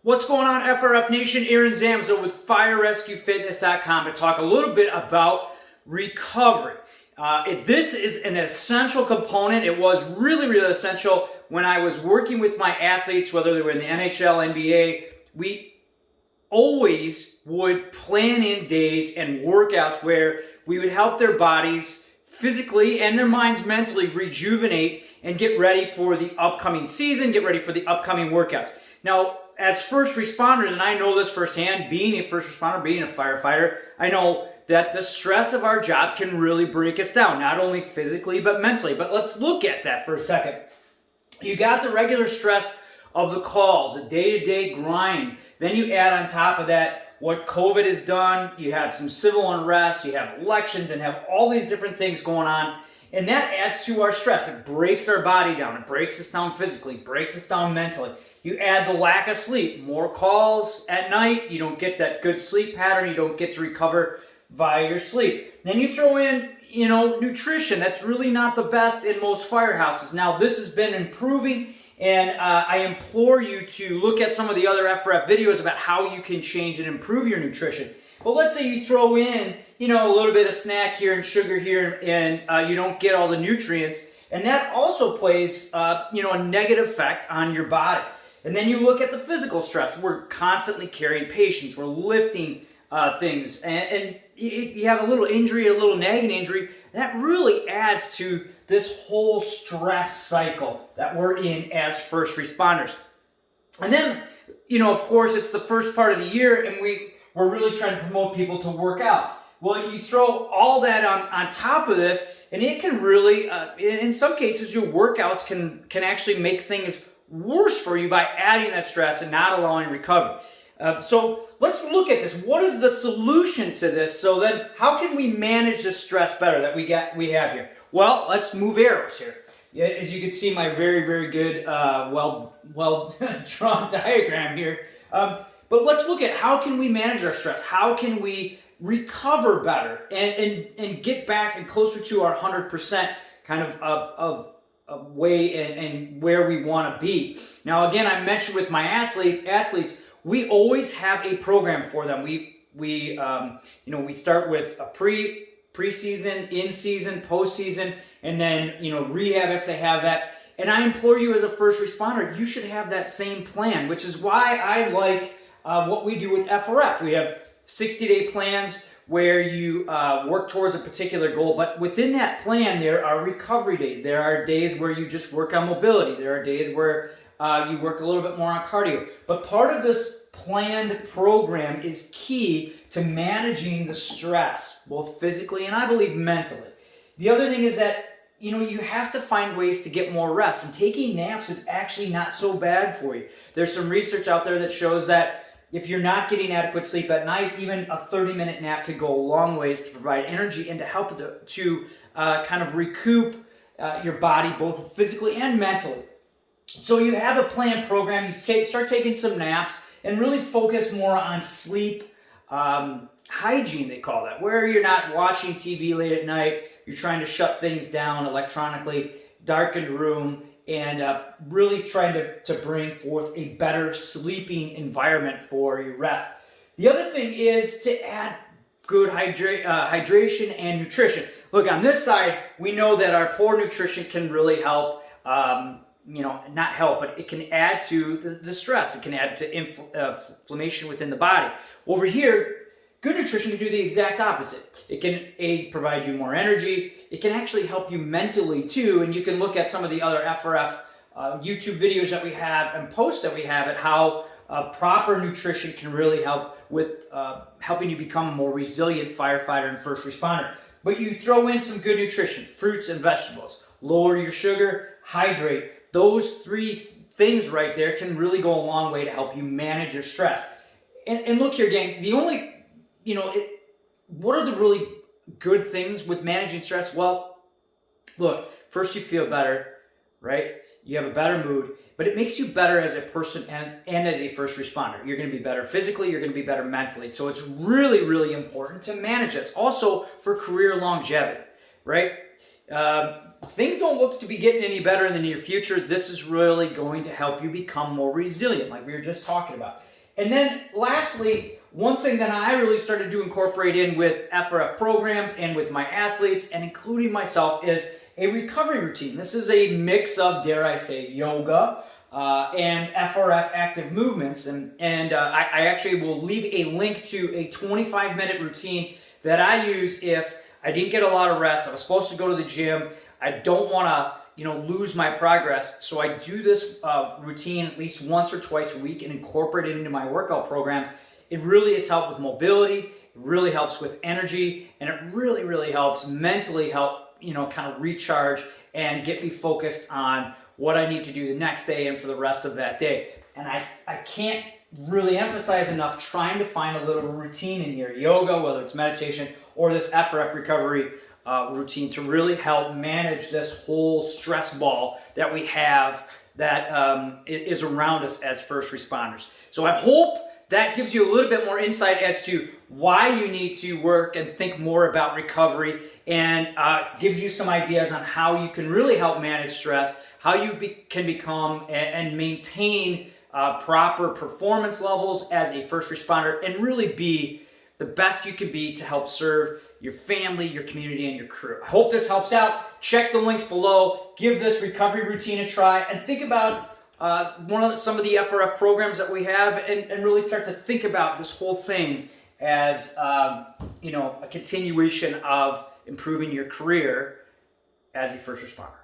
What's going on, FRF Nation? Aaron Zamzo with FireRescueFitness.com to talk a little bit about recovery. This is an essential component. It was really essential when I was working with my athletes, whether they were in the NHL, NBA. We always would plan in days and workouts where we would help their bodies physically and their minds mentally rejuvenate and get ready for the upcoming season, get ready for the upcoming workouts. Now, as first responders, and I know this firsthand, being a first responder, being a firefighter, I know that the stress of our job can really break us down, not only physically but mentally. But let's look at that for a second. You got the regular stress of the calls, the day-to-day grind. Then you add on top of that what COVID has done. You have some civil unrest, you have elections, and have all these different things going on. And that adds to our stress. It breaks our body down. It breaks us down physically, breaks us down mentally. You add the lack of sleep, more calls at night. You don't get that good sleep pattern. You don't get to recover via your sleep. Then you throw in, nutrition. That's really not the best in most firehouses. Now, this has been improving, and I implore you to look at some of the other FRF videos about how you can change and improve your nutrition. But let's say you throw in, a little bit of snack here and sugar here, and you don't get all the nutrients, and that also plays, a negative effect on your body. And then you look at the physical stress. We're constantly carrying patients. We're lifting things. And if you have a little injury, a little nagging injury, that really adds to this whole stress cycle that we're in as first responders. And then, of course, it's the first part of the year, and we're really trying to promote people to work out. Well, you throw all that on top of this, and it can really, in some cases, your workouts can actually make things worse for you by adding that stress and not allowing recovery. So let's look at this. What is the solution to this? So then how can we manage the stress better that we have here? Well, let's move arrows here. As you can see, my very good, well drawn diagram here. But let's look at how can we manage our stress? How can we recover better and get back and closer to our 100% kind of way and where we want to be. Now, again, I mentioned with my athletes, we always have a program for them. We start with a preseason, in-season, postseason, and then, rehab if they have that. And I implore you as a first responder, you should have that same plan, which is why I like what we do with FRF. We have 60-day plans where you work towards a particular goal, but within that plan, there are recovery days. There are days where you just work on mobility. There are days where you work a little bit more on cardio. But part of this planned program is key to managing the stress, both physically and I believe mentally. The other thing is that, you have to find ways to get more rest, and taking naps is actually not so bad for you. There's some research out there that shows that if you're not getting adequate sleep at night, even a 30-minute nap could go a long ways to provide energy and to help to kind of recoup your body both physically and mentally. So you have a planned program. You start taking some naps and really focus more on sleep hygiene, they call that, where you're not watching TV late at night. You're trying to shut things down electronically, darkened room, and really trying to bring forth a better sleeping environment for your rest. The other thing is to add good hydration and nutrition. Look, on this side, we know that our poor nutrition can really help, not help, but it can add to the stress. It can add to inflammation within the body. Over here, good nutrition can do the exact opposite. It can provide you more energy. It can actually help you mentally too, and you can look at some of the other FRF YouTube videos that we have and posts that we have at how proper nutrition can really help with helping you become a more resilient firefighter and first responder. But you throw in some good nutrition, fruits and vegetables, lower your sugar, hydrate. Those three things right there can really go a long way to help you manage your stress. And look here, gang, the only, what are the really good things with managing stress? Well, look, first you feel better, right? You have a better mood, but it makes you better as a person and as a first responder. You're going to be better physically, you're going to be better mentally. So it's really important to manage this. Also for career longevity, right? Things don't look to be getting any better in the near future. This is really going to help you become more resilient, like we were just talking about. And then lastly, one thing that I really started to incorporate in with FRF programs and with my athletes and including myself is a recovery routine. This is a mix of, dare I say, yoga and FRF active movements. And I actually will leave a link to a 25-minute routine that I use if I didn't get a lot of rest. I was supposed to go to the gym. I don't want to lose my progress. So I do this routine at least once or twice a week and incorporate it into my workout programs. It really has helped with mobility. It really helps with energy, and it really, really helps mentally kind of recharge and get me focused on what I need to do the next day and for the rest of that day. And I can't really emphasize enough trying to find a little routine in here, yoga, whether it's meditation or this FRF recovery routine, to really help manage this whole stress ball that we have that is around us as first responders. So I hope that gives you a little bit more insight as to why you need to work and think more about recovery, and gives you some ideas on how you can really help manage stress, how you can become and maintain proper performance levels as a first responder, and really be the best you can be to help serve your family, your community, and your crew. I hope this helps out. Check the links below. Give this recovery routine a try, and think about some of the FRF programs that we have, and really start to think about this whole thing as a continuation of improving your career as a first responder.